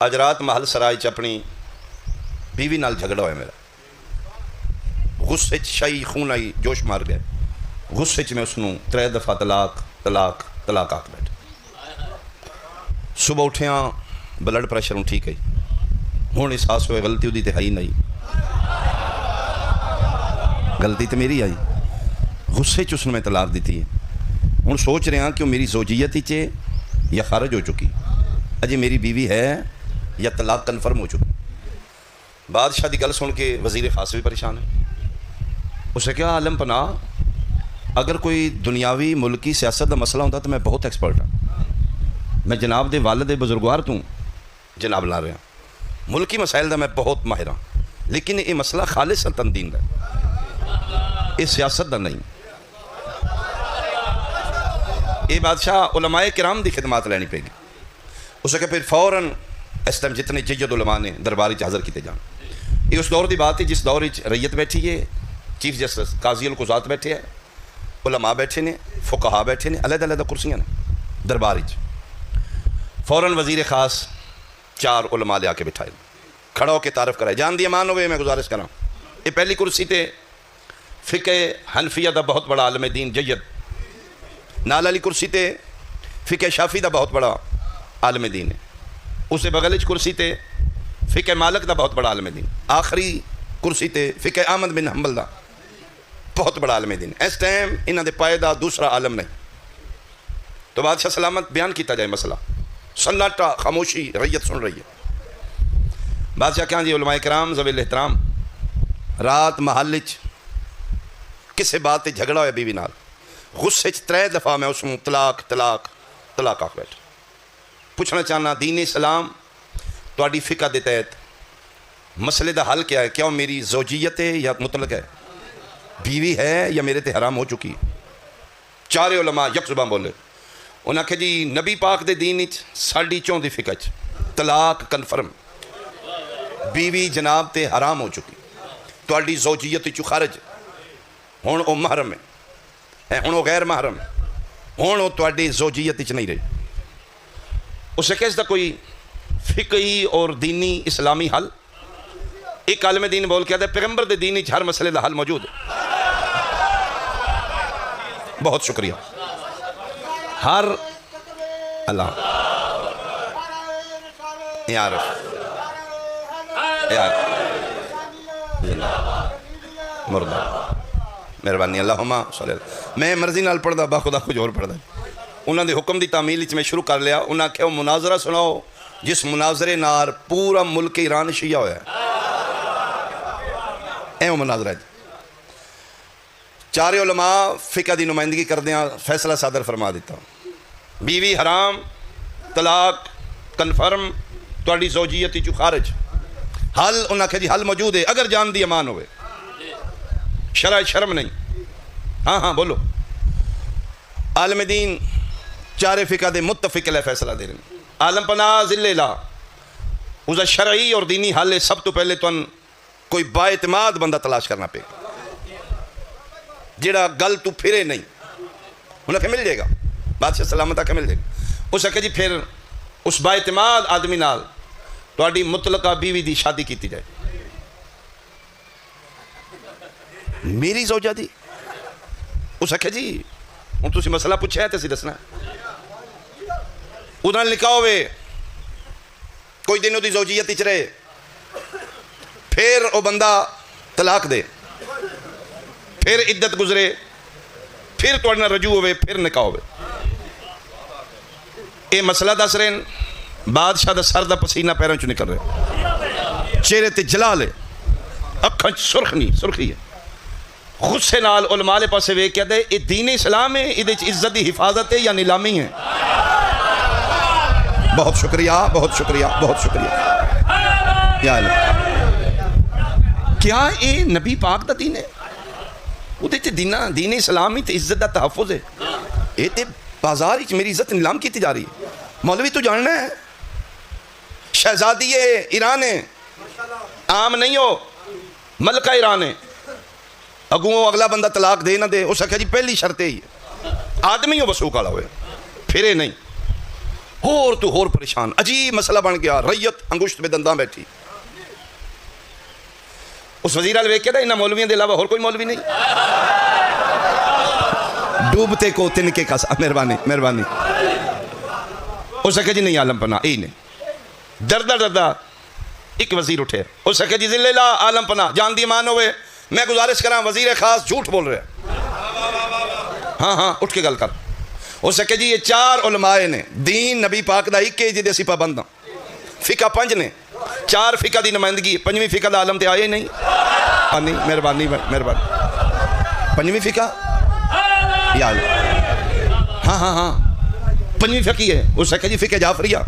اج رات محل سرائے اپنی بیوی نال جھگڑا ہوا میرا، غصے شاہی خون آئی، جوش مار گئے، غصے میں اس نوں 3 دفعہ طلاق طلاق طلاق آکھ بیٹھا۔ صبح اٹھیاں بلڈ پریشر ہوں ٹھیک ہے، ہوں احساس ہوئے غلطی ہوئی تے ہی نہیں، غلطی تو میری آئی، غصے اس نے میں طلاق دیتی ہے۔ ہوں سوچ رہے ہیں کہ وہ میری زوجیت ہی چے یا خارج ہو چکی، اجے میری بیوی ہے یا طلاق کنفرم ہو چکی۔ بادشاہ دی گل سن کے وزیر خاص بھی پریشان ہے۔ اسے کہا عالم پناہ، اگر کوئی دنیاوی ملکی سیاست دا مسئلہ ہوتا تو میں بہت ایکسپرٹ ہوں، میں جناب دے والد بزرگوار تو جناب لا رہا ہوں، ملکی مسائل دا میں بہت ماہر ہوں، لیکن یہ مسئلہ خالص دین دا، یہ سیاست دا نہیں۔ یہ بادشاہ علماء کرام دی خدمات لینی پے گی۔ اسے کہ پھر فوراً اس ٹائم جتنے جید علماء نے دربار وچ حاضر کیتے جان۔ یہ اس دور دی بات ہے جس دور وچ ریت بیٹھی ہے، چیف جسٹس قاضی القضات بیٹھے ہیں، علماء بیٹھے نے، فقہا بیٹھے نے، علیحدہ علیحدہ کرسیاں نے دربار وچ۔ فوراً وزیر خاص 4 علماء لے آ کے بٹھائے، کھڑا ہو کے تعارف کرائے، جان دی امان ہوئے میں گزارش کراں۔ یہ پہلی کرسی تے فقہ حنفیہ دا بہت بڑا عالم دین جید، نال علی کرسی تے فقہ شافی دا بہت بڑا عالم دین ہے، اسے بغل وچ کرسی تے فقہ مالک دا بہت بڑا عالم دین، آخری کرسی تے فقہ احمد بن حنبل دا بہت بڑا عالم دین۔ اس ٹائم انہاں دے پائے دا دوسرا عالم نہیں۔ تو بادشاہ سلامت بیان کیتا جائے مسئلہ، سناٹا، خاموشی، ریت سن رہی ہے۔ بادشاہ کہاں جی علماء کرام ذوی الاحترام، رات محل وچ کسے بات تے جھگڑا ہویا بیوی نال، غصے 3 دفعہ میں اس کو طلاق طلاق طلاق آکھ بیٹھا۔ پوچھنا چاہنا دین اسلام تہاڈی فقہ دے تحت مسئلے دا حل کیا ہے؟ کیا وہ میری زوجیت ہے یا مطلق ہے؟ بیوی ہے یا میرے تے حرام ہو چکی؟ 4 علماء یک زبان بولے، انہاں کہ جی نبی پاک دے دین وچ ساڈی 4 دی فقہ وچ طلاق کنفرم، بیوی جناب تے حرام ہو چکی، تہاڈی زوجیت وچ خارج، ہن او محرم ہے، ہن وہ غیر محرم ہے، ہن وہ تہاڈی زوجیت وچ نہیں رہی۔ اسے کہ اس دا کوئی فقہی اور دینی اسلامی حل؟ ایک عالم دین بول کے آدھے پیغمبر دے دین وچ ہر مسئلے دا حل موجود ہے۔ بہت شکریہ۔ ہر اللہ مردہ مہربانی اللہم صلی اللہ۔ میں مرضی نال پڑھ دا، باخدا کچھ اور پڑھ دا۔ انہاں دے حکم دی تعمیل میں شروع کر لیا۔ انہاں کہ وہ مناظرہ سناؤ جس مناظرے نار پورا ملک ایران شیعہ ہویا ہے، اے وہ مناظرہ ہے۔ 4 علماء فقہ دی نمائندگی کر دیا، فیصلہ صادر فرما دیتا، بیوی حرام، طلاق کنفرم، تہاڈی زوجیت وچ خارج۔ حل انہاں کہ جی حل موجود ہے اگر جان دی امان ہوئے، شرع شرم نہیں۔ ہاں ہاں بولو۔ عالم دین 4 فقہ دے متفق لے فیصلہ دے رہے ہیں۔ عالم پناہ ذل لا اسا شرعی اور دینی حل ہے، سب تو پہلے تو کوئی با اعتماد بندہ تلاش کرنا پے گا جڑا گل تو پھرے نہیں، انہیں کہ مل جائے گا، بادشاہ سلامت آکے مل جائے گا۔ اسے کہ جی پھر اس با اعتماد آدمی نال تہاڈی مطلقہ بیوی دی شادی کیتی جائے۔ میری زوجہ دی؟ اسے کہ جی ہوں تسی مسئلہ پوچھا ہے تو اسی دسنا ہے۔ ادھر لکھا ہوئے کوئی دن دی زوجیت وچ رہے، پھر وہ بندہ طلاق دے، پھر عدت گزرے، پھر تہاڈے نال رجوع ہوئے، پھر نکاح ہوئے۔ یہ مسئلہ دس رہے ہیں۔ بادشاہ دا سر دا پسینہ پیروں چوں نکل رہے، چہرے تے جلال ہے، اکھاں سرخ نہیں سرخی ہے، غصے نال علماء لے پاسے ویکھ کے دے یہ دین اسلام ہے، ادھے وچ عزت دی حفاظت ہے یا نیلامی ہے؟ بہت شکریہ بہت شکریہ بہت شکریہ۔ یا اللہ، کیا یہ نبی پاک دا دین ہے؟ ادھے تے دین اسلام ہی تے عزت دا تحفظ ہے، یہ تے بازار وچ میری عزت نیلام کیتی جا رہی ہے۔ مولوی تو جاننا ہے شہزادی ایران ہے، عام نہیں ہو، ملکہ ایران ہے، اگوں اگلا بندہ طلاق دے نہ دے، اس کہا جی پہلی شرط ہی ہے آدمی ہو وسوق والا ہوئے، پھرے نہیں۔ ہور تو ہور پریشان، عجیب مسئلہ بن گیا، ریت انگشت میں دنداں بیٹھی. اس وزیر والے ویکھ کے انہاں مولویاں دے علاوہ اور کوئی مولوی نہیں. ڈوبتے کو تنکے کا مہربانی مہربانی. اس نے کہا جی نہیں عالم پناہ ای نے ڈردہ ڈردہ ایک وزیر اٹھے. اس نے کہا جی ذل اللہ عالم پناہ جان دی مان ہوئے میں گزارش کراں وزیر خاص جھوٹ بول رہے ہیں. ہاں اٹھ کے گل کر. اس نے کہا جی یہ 4 علماء نے دین نبی پاک دا ایک جی دے سی پابند ہاں. فقہ 5 نے 4 فقہ دی نمائندگی 5ویں فقہ دا عالم تے آئے نہیں. مہربانی مہربانی 5ویں فقہ یا ہاں 5ویں فقہ ہے. اس نے کہا جی فقہ جعفریہ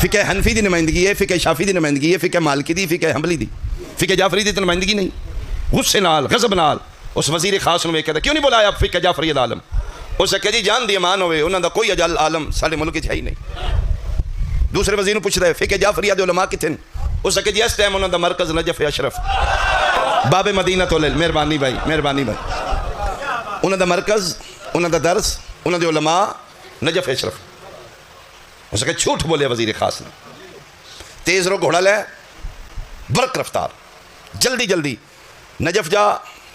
فقہ حنفی دی نمائندگی ہے، فقہ شافی دی نمائندگی ہے، فقہ مالکی دی، فقہ حنبلی دی. فقہ جعفری دی نمائندگی نہیں. غصے نال غضب نال اس وزیر خاص نو ویکھدا کیوں نہیں بلایا فقہ جعفری دا عالم. اس نے کہا جی جان دی امان ہوئے انہاں دا کوئی اجل عالم ساڈے ملک وچ ہے ہی نہیں. دوسرے وزیر نو پوچھدا ہے فقہ جعفریہ دے علماء کتھے نے. اس نے کہا جی اس ٹائم انہاں دا مرکز نجف اشرف باب مدینہ تو مہربانی بھائی مہربانی بھائی. انہاں دا مرکز انہاں دا درس انہاں دے علماء نجف اشرف. اس نے کہا جھوٹ بولے وزیر خاص نے. تیز رو گھوڑا لے برق رفتار جلدی جلدی نجف جا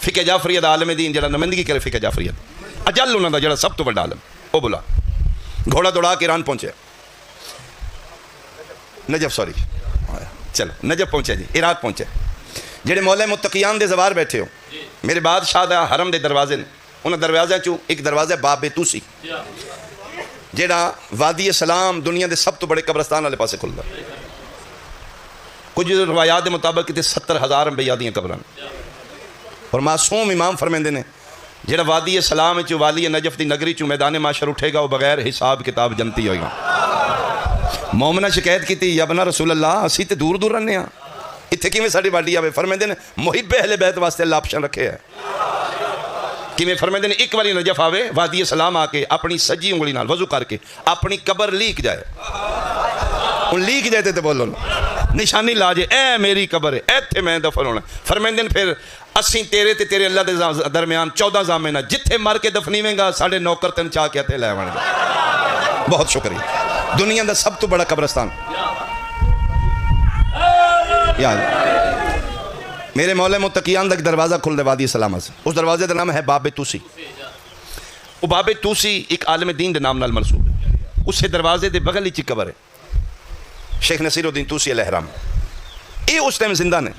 فقہ جعفریہ دا عالم دین جڑا نمائندگی کرے فقہ جعفریہ اجل انہاں دا جڑا سب تو بڑا عالم او بلا. گھوڑا دوڑا کے ایران پہنچے نجف چلو نجف پہنچے جی عراق پہنچے. جڑے مولا متقیان دے زوار بیٹھے ہو میرے بادشاہ دا حرم دے دروازے نے انہاں دروازے چوں ایک دروازہ باب توسی جڑا وادی سلام دنیا دے سب تو بڑے قبرستان والے پاسے کھلدا. کچھ روایات دے مطابق کتے 70,000 انبیاء دیاں قبراں اور معصوم امام فرمیندے نے جڑا وادی سلام چوں والی نجف دی نگری چوں میدان معاشر اٹھے گا وہ بغیر حساب کتاب جنتی ہوئے گا. مومنہ شکایت کیتی یا ابنا رسول اللہ اسی تے دور دور رہنے ہیں اتھے کیویں ساڈی باڈی آوے. فرمیندے نے محب اہل بیت واسطے اللہ آپشن رکھے ہے. کیویں فرمیندے نے ایک والی نجف آوے وادی سلام آ کے اپنی سجی انگلی نال وضو کر کے اپنی قبر لیک جائے. ان لیک جائے تے بولو نشانی لا جائے اے میری قبر ہے ایتھے میں دفن ہونا. فرمیندے نے پھر اسیں تیرے تے تیرے اللہ دے درمیان 14 زامنہ جتھے مر کے دفنیویں گا ساڑھے نوکر تن چاہ کے ہتھے لے آویں گا. بہت شکریہ. دنیا دا سب تو بڑا قبرستان یاد میرے مولا متقیان دا ایک دروازہ کھل دے وادی سلامہ سے. اس دروازے دا نام ہے باب توسی. وہ باب توسی ایک عالم دین دے نام نال منسوب ہے. اس دروازے دے بغل ہی قبر ہے شیخ نصیر الدین توسی علیہ الرحمہ. اے اس ٹائم زندہ نے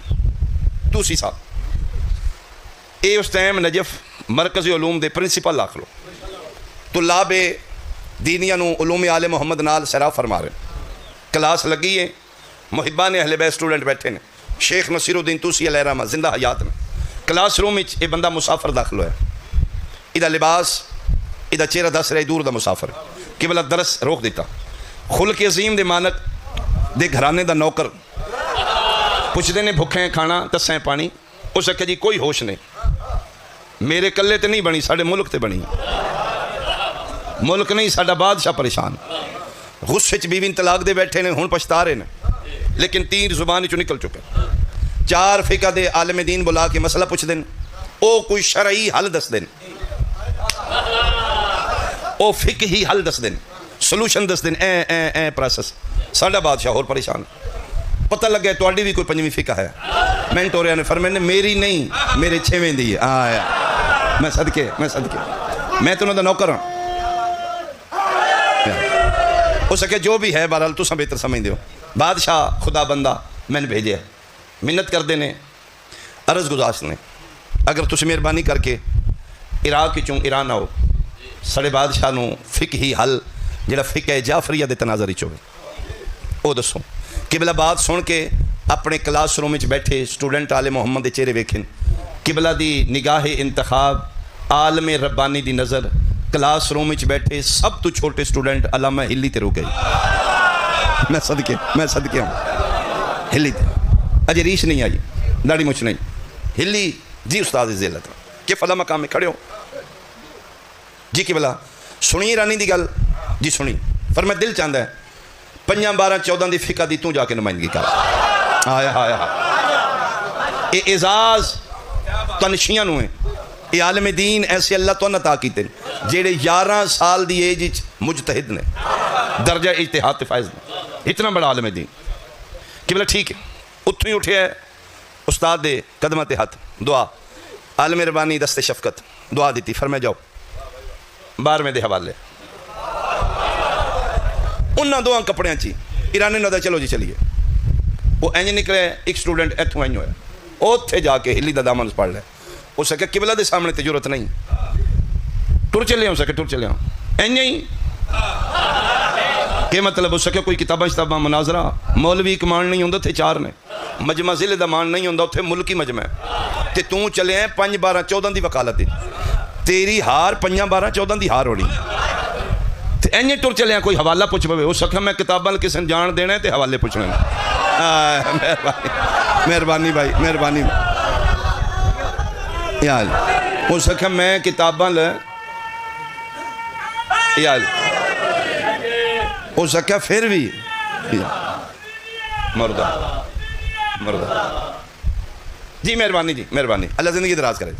توسی صاحب. اے اس ٹائم نجف مرکزی علوم دے پرنسپل آکھ لو. طلاب دینیاں نو علوم آل محمد نال سرا فرما رہے. کلاس لگی ہے محبان اہل بیت اسٹوڈنٹ بیٹھے نے. شیخ نصیر الدین توسی علیہ الرحمہ زندہ حیات میں. کلاس روم وچ اے بندہ مسافر داخل ہویا. ایدہ لباس ایدہ چہرہ دس رہی دور دا مسافر کہ بلا درس روک دیتا. خلق عظیم دے مانک دے گھرانے دا نوکر پوچھتے نے بھکھیں کھانا تسیں پانی. اس نے جی کوئی ہوش نہیں میرے کلے تے نہیں بنی ساڑھے ملک تے بنی. ملک نہیں ساڑھا بادشاہ پریشان. غصے چ بیوی طلاق دے بیٹھے نے ہن پچھتا رہے نے لیکن تیر زبان چوں نکل چکے. 4 فقہ دے عالم دین بلا کے مسئلہ پوچھ دین او کوئی شرعی حل دس دین او فقہی حل دس دین solution this then a process. ساڑھا بادشاہ اور پریشان. پتہ لگ گیا تو بھی کوئی 5ویں فقہ ہے. میں تو رہے نے فرمائے میری نہیں میرے 6ویں دی ہے. آیا میں صدقے میں تو انہوں دا نوکر ہوں. ہو سکے جو بھی ہے بہرحال تو سب بہتر سمجھ دیو. بادشاہ خدا بندہ میں نے بھیجے منت کر دینے عرض گزارش نے اگر تسی مہربانی کر کے عراق چوں ایران آؤ سڑے بادشاہ نو فقہی حل جڑا فقہ جعفریہ دے تناظر چ ہوئے او دسو. قبلہ بات سن کے اپنے کلاس روم وچ بیٹھے اسٹوڈنٹ آل محمد دے چہرے ویکھن. قبلہ دی نگاہ انتخاب عالم ربانی دی نظر کلاس روم وچ بیٹھے سب تو چھوٹے اسٹوڈنٹ علامہ ہلی تے رو گئی. میں صدقے ہوں ہلی تے اجے ریش نہیں آئی داڑھی مچھ نہیں ہلی جی استاد ذلت کہ فلاں مقام میں کھڑے ہو جی قبلہ سنی رانی دی گل جی سنی. فرمایا دل چاہتا ہے 5 12 14 دی فقہ دی تو جا کے نمائندگی کر. آیا اے اعزاز تنشیاں نو ہیں. اے عالم دین ایسے اللہ تو عطا کیتے جیڑے 11 سال دی ایج وچ مجتہد نے درجہ اجتہاد فائز اتنا بڑا عالم دین کہ بلا ٹھیک ہے اتھوں ہی اٹھے ہے استاد دے قدمہ تے ہاتھ دعا عالم ربانی دست شفقت دعا دیتی فرمائے جاؤ 12ویں دے حوالے انہاں دعا کپڑیاں چی ایرانے نہ دا چلو جی چلیے وہ اینج نکلے ایک سٹوڈنٹ ایتھوں اینج ہویا اوتھے جا کے ہلی دا دامن پڑھ لے اس سکے قبلہ دے سامنے تے ضرورت نہیں ٹر چلے ہوں سکے ٹر چلے ہوں اینج نہیں کہ مطلب اس سکے کوئی کتابہ مناظرہ مولوی کمان نہیں ہوندہ تھے 4 نے مجمع ضلع دا مان نہیں ہوندہ تھے ملکی مجمع تے توں چلے ہیں 5 12 14 دی وکالت دی تیری ہار 5 12 14 دی ہار ہونی تے اینجے ٹر چلے ہیں کوئی حوالہ پوچھ پوے اس سکے میں کتابہ کسن جان دینے ہیں تے حوالے پوچھنے ہیں مہربانی بھائی مہربانی یار اس سکے میں کتابہ یار ہو سکیا پھر بھی مردہ جی مہربانی جی مہربانی اللہ زندگی دراز کرے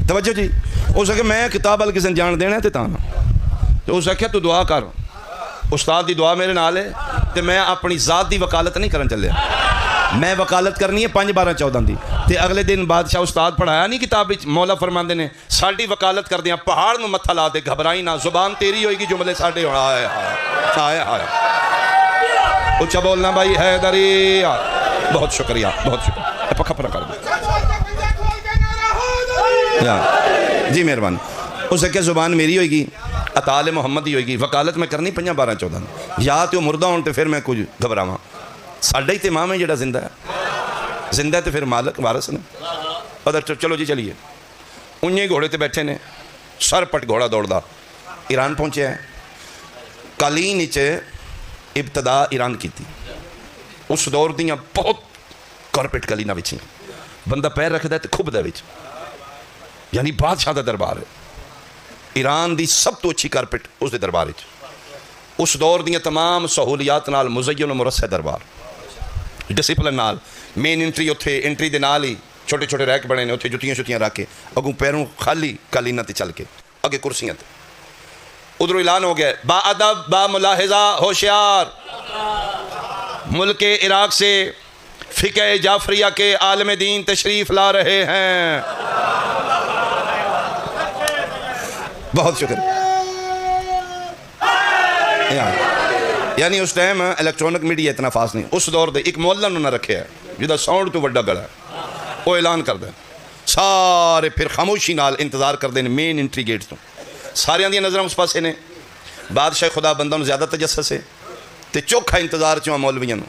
توجہ جی ہو سکے میں کتاب ال کسی جان دینا ہے تانا تو ہو سکیا تو دعا کر استاد دی دعا میرے نال ہے تو میں اپنی ذات دی وکالت نہیں کرن چلے میں وکالت کرنی ہے 5 12 14 دی تے اگلے دن بادشاہ استاد پڑھایا نہیں کتاب مولا فرماندے نے ساڈی وکالت کر دیاں پہاڑ نو متھا لا دے گھبرائی نہ زبان تیری ہوئے گی جملے ساڈے ہونا آئے اچھا بولنا بھائی حیدری بہت شکریہ پکا پڑا کر دیں جی مہربانی اسے کہ زبان میری ہوئے گی اطال محمد ہی ہوئے گی وکالت میں کرنی 5 12 14 یا تو مردہ ہوں تو پھر میں کچھ گھبراواں ساڈا ہی تے امام ہے جڑا زندہ ہے تو پھر مالک وارث نے ادھر چلو جی چلیے انہیں گھوڑے تے بیٹھے نے سر پٹ گھوڑا دوڑدا ایران پہنچے ہیں قالین نیچے ابتدا ایران کی تھی اس دور دیاں بہت کارپیٹ قالینہ وچ بندہ پیر رکھدا ہے تے کھب دے وچ یعنی بادشاہ دا دربار ہے ایران دی سب تو اچھی کارپیٹ اس دے دربار وچ اس دور دیاں تمام سہولیات نال مزین و مرصع دربار ڈسپلن نال مین انٹری اتھے انٹری دے نال ہی چھوٹے چھوٹے ریک بنے نے اتھے جتیاں شتیاں رکھ کے اگوں پیروں خالی قالینہ تے چل کے اگے کرسیاں تے ادھر اعلان ہو گیا با ادب با ملاحظہ ہوشیار ملک عراق سے فقہ جعفریہ کے عالم دین تشریف لا رہے ہیں بہت شکریہ یعنی اس ٹائم الیکٹرونک میڈیا اتنا فاس نہیں اس دور دے ایک مولا نہ رکھے ہے جدا ساؤنڈ تو بڑا گڑا ہے وہ اعلان کر دیں سارے پھر خاموشی نال انتظار کر دیں مین انٹری گیٹ تو سارے دیا نظر اس پاسے نے بادشاہ خدا بندہ نے زیادہ تجسس ہے تے چوکھا انتظار چواں مولویاں نو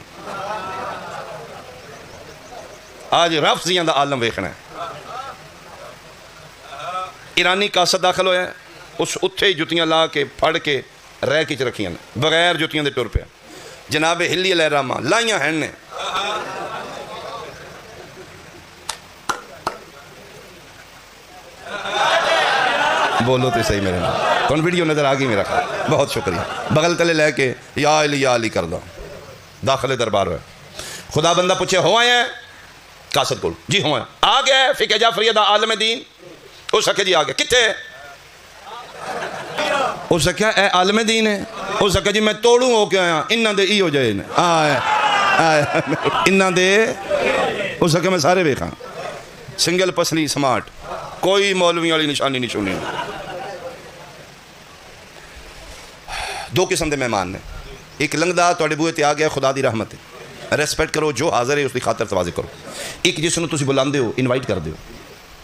آج رفضیاں دا عالم ویکھنا ہے ایرانی قاصد داخل ہویا ہے اس اتھے جتیاں لا کے پھڑ کے رہ کے رکھیاں بغیر جتیاں دے ٹر پہ جناب ہلی علیہ الرحمہ لائیاں ہیں نے بولو تو صحیح میرے نام کون ویڈیو نظر آگئی میرا خواہ بہت شکریہ بغل تلے لے کے یا علی کر دو داخل دربار ہے خدا بندہ پوچھے ہو آئے ہیں قاصد کو جی ہو آئے آگے فقہ جعفریہ دا عالم دین ہو سکے جی آگے کتے ہو سکے اے عالم دین ہے ہو سکے جی میں توڑوں ہو کے آیا انہاں دے ای ہو جائے انہاں دے ہو سکے میں سارے بیکھاں سنگل پسلی سمارٹ کوئی مولوی والی نشانی نہیں چھونی دو قسم دے مہمان نے ایک لنگدا توڑے بوئے تے آ گیا خدا دی رحمت ہے ریسپیکٹ کرو جو حاضر ہے اس دی خاطر توازے کرو ایک جس نے تسی بلاندے ہو انوائٹ کر دیو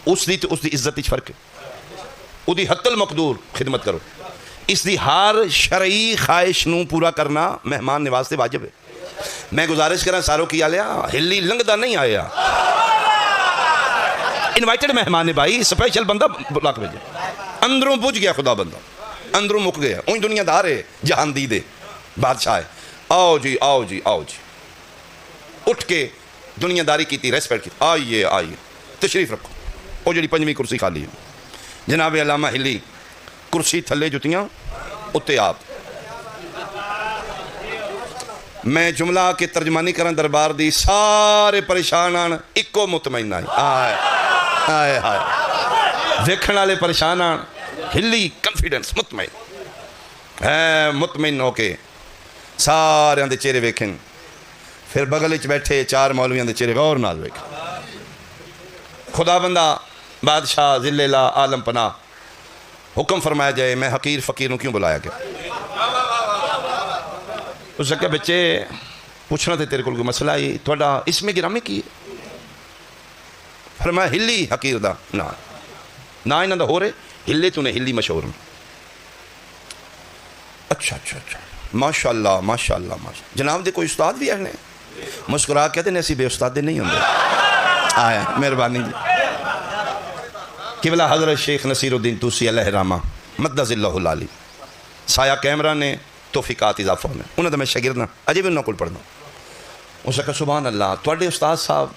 اس دی تو اس دی عزت ہی فرق ہے او دی حتی المقدور خدمت کرو اس دی ہر شرعی خواہش نو پورا کرنا مہمان نواز سے واجب ہے میں گزارش کرنا ساروں کی آلیا ہلی لنگدا نہیں آیا انوائٹڈ مہمان ہے بھائی سپیشل بندہ بلا کے بھیجے اندروں بجھ گیا خدا بندہ اندروں مک گیا اونی دنیا دار ہے جہان دی دے بادشاہ ہے آؤ جی آؤ جی آؤ جی اٹھ کے دنیا داری کی تھی ریسپیکٹ کی آئیے آئیے تشریف رکھو وہ جڑی 5ویں کرسی خالی ہے جناب علامہ ہلی کرسی تھلے جتیاں اتے آپ میں جملہ کے ترجمانی کرن دربار دی سارے پریشان آن اکو مطمئن آئے آئے آئے دیکھن والے پریشان آن ہلی کنفیڈنس مطمئن ہے مطمئن ہو کے سارے دے چہرے ویکھن، پھر بغل وچ بیٹھے 4 مولویاں دے چہرے غور نال ویکھن۔ خدا بندہ بادشاہ ذل الہ عالم پناہ حکم فرمایا جائے، میں حقیر فقیر کیوں بلایا گیا؟ اس نے کہا بچے پوچھنا تھے تیرے کو کوئی مسئلہ ہے، تھوڑا اس میں گرامی کی ہے؟ فرمایا ہلی حقیر دا نہ انہاں دا ہو رہے ہلے تو نے ہلی مشہور میں۔ اچھا ماشاءاللہ ماشاءاللہ ماشاءاللہ، جناب دے کوئی استاد بھی ہے؟ مسکرا کہتے ہیں اسی بے استاد دے نہیں ہوندے۔ آیا مہربانی جی۔ قبلہ حضرت شیخ نصیر الدین توسی علیہ رحمہ مدد اللہ العالی، سایہ کیمرہ نے توفیقات اضافہ ہونے، انہوں نے میں شاگرد نہ اجے بھی انہوں کو پڑھنا۔ اس نے کہا سبحان اللہ، تھوڑے استاد صاحب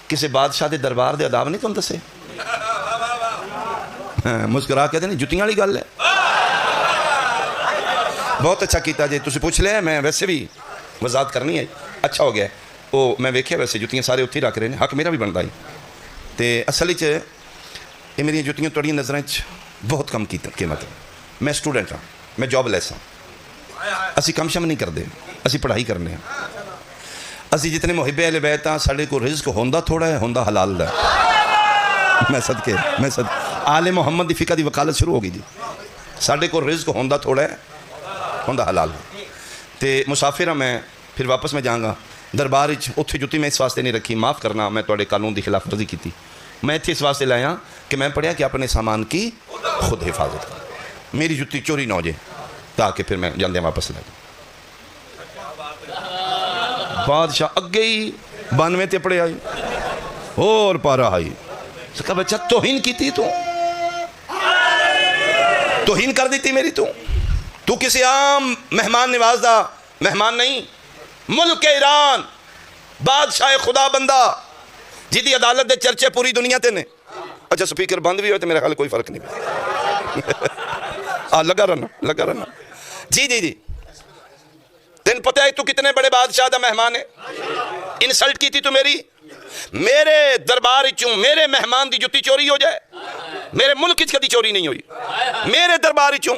کسی بادشاہ دے دربار دے اداب نہیں تو دسے؟ مسکرا کہتے ہیں جتیاں والی گل ہے۔ بہت اچھا کیتا جی، تسی پوچھ لیا، میں ویسے بھی وضاحت کرنی ہے، اچھا ہو گیا ہے۔ وہ میں ویکھیا ویسے جتیاں سارے اتھی رکھ رہے ہیں، حق میرا بھی بنتا ہی تے اصل وچ یہ میری جتیاں تھوڑی نظریں بہت کم قیمت ہے۔ میں اسٹوڈنٹ ہاں، میں جاب لیس ہاں، اسی کم شم نہیں کرتے، اسی پڑھائی کرنے ہیں۔ اسی جتنے محب اہل بیت ہاں، ساڈے کو رزق ہوندا تھوڑا ہے، ہوندا حلال ہے۔ میں صدقے آل محمد دی فقہ دی وکالت شروع ہو گئی جی، ساڈے کو رزق ہوندا تھوڑا ہے، ہوندا حلال ہے۔ تے مسافر ہاں میں، پھر واپس میں جاؤں گا دربار وچ، اتھے جتی میں اس واسطے نہیں رکھی، معاف کرنا میں تواڈے قانون دی خلاف ورزی کیتی، میں اتھے اس واسطے لایا کہ میں پڑھیا کہ اپنے سامان کی خود حفاظت کر، میری جتی چوری نہ ہو جائے، تاکہ پھر میں جاندے واپس لے جاؤں۔ بادشاہ اگے ہی 92 تے پڑے آئی اور پارا آئی، اس کا بچہ توہین کی تھی، توہین کر دیتی میری، تو کسی عام مہمان نواز دا مہمان نہیں، ملک ایران بادشاہ خدا بندہ جدی عدالت دے چرچے پوری دنیا تے نے۔ اچھا سپیکر بند بھی ہوئے تو میرا خیال کوئی فرق نہیں لگا رہنا جی تین پتہ ہے تو کتنے بڑے بادشاہ دا مہمان ہے، انسلٹ کی تھی تو میرے دربار چوں میرے مہمان دی جتی چوری ہو جائے، میرے ملک کدی چوری نہیں ہوئی، میرے دربار چوں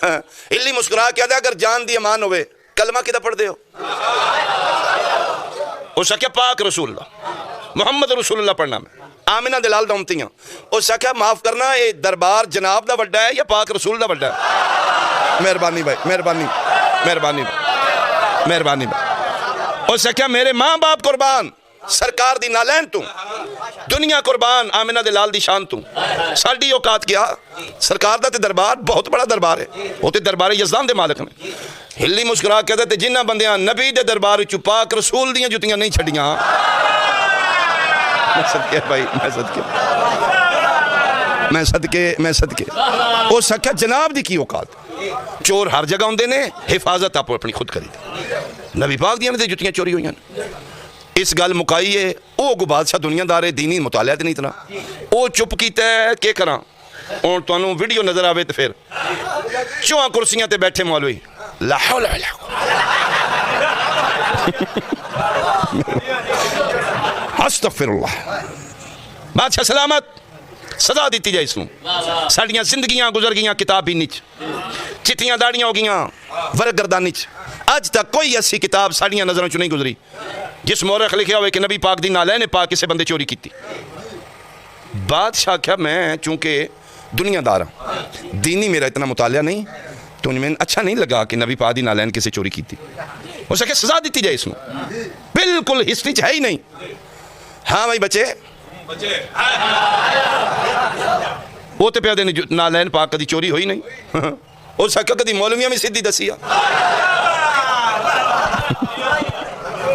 ہلی مسکرا کے آدھا اگر جان دی امان ہوئے کلمہ کدھا پڑھ دے ہو؟ اس نے کہا پاک رسول اللہ محمد رسول اللہ پڑھنا میں، آمینہ دلال دامتی ہیں۔ اس نے کہا معاف کرنا، یہ دربار جناب دا وڈا ہے یا پاک رسول دا وڈا ہے؟ مہربانی بھائی، مہربانی بھائی۔ اس نے کہا میرے ماں باپ قربان، سرکار دی نالین تو دنیا قربان، آمینہ دلال دی شان تو ساڑی اوقات کیا، سرکار دا تے دربار بہت بڑا دربار ہے، وہ تے دربار یزدان دے مالک نے۔ ہلی مسکرا کہتے تھے جنہ بندیاں نبی دے دربار چو پاک رسول دیاں جتیاں نہیں چھڑیاں۔ میں صدقے او سکھا جناب دی کی اوقات، چور ہر جگہ ہوندے نے، حفاظت آپ اپنی خود کری دی۔ نبی پاک دیاں میں جتیاں چوری ہوئیں، اس گل مکائی ہے، او کو بادشاہ دنیا دار ہے، دینی مطالعہ نہیں اتنا، او چپ کیتا ہے کہ کراں، اور تو انہوں ویڈیو نظر آوے تو پھر چواں کرسیاں تے بیٹھے مولوی لا حول ولا استغفر اللہ، بادشاہ سلامت، سزا دیتی جائے اس میں، ساڑیاں زندگیاں گزر گیاں کتاب بھی نیچ، چتیاں داڑیاں ہو گیاں ورق گردان نیچ، آج تک کوئی ایسی کتاب ساڑیاں نظروں چو نہیں گزری جس مورخ لکھیا ہوئے کہ نبی پاک دی نالین پاک کسے بندے چوری کی تھی۔ بادشاہ کیا میں چونکہ دنیا دار ہوں، دینی میرا اتنا مطالعہ نہیں، تو میں اچھا نہیں لگا کہ نبی پاک دی نالین کسے چوری کی تھی، ہو سکے سزا دیتی جائے اس میں، بالکل ہسٹری ہے ہی نہیں۔ ہاں بھائی بچے وہ تے پیادے نالین پاک کدی چوری ہوئی نہیں، ہو سکے کدی مولویاں میں سیدھی دسیا،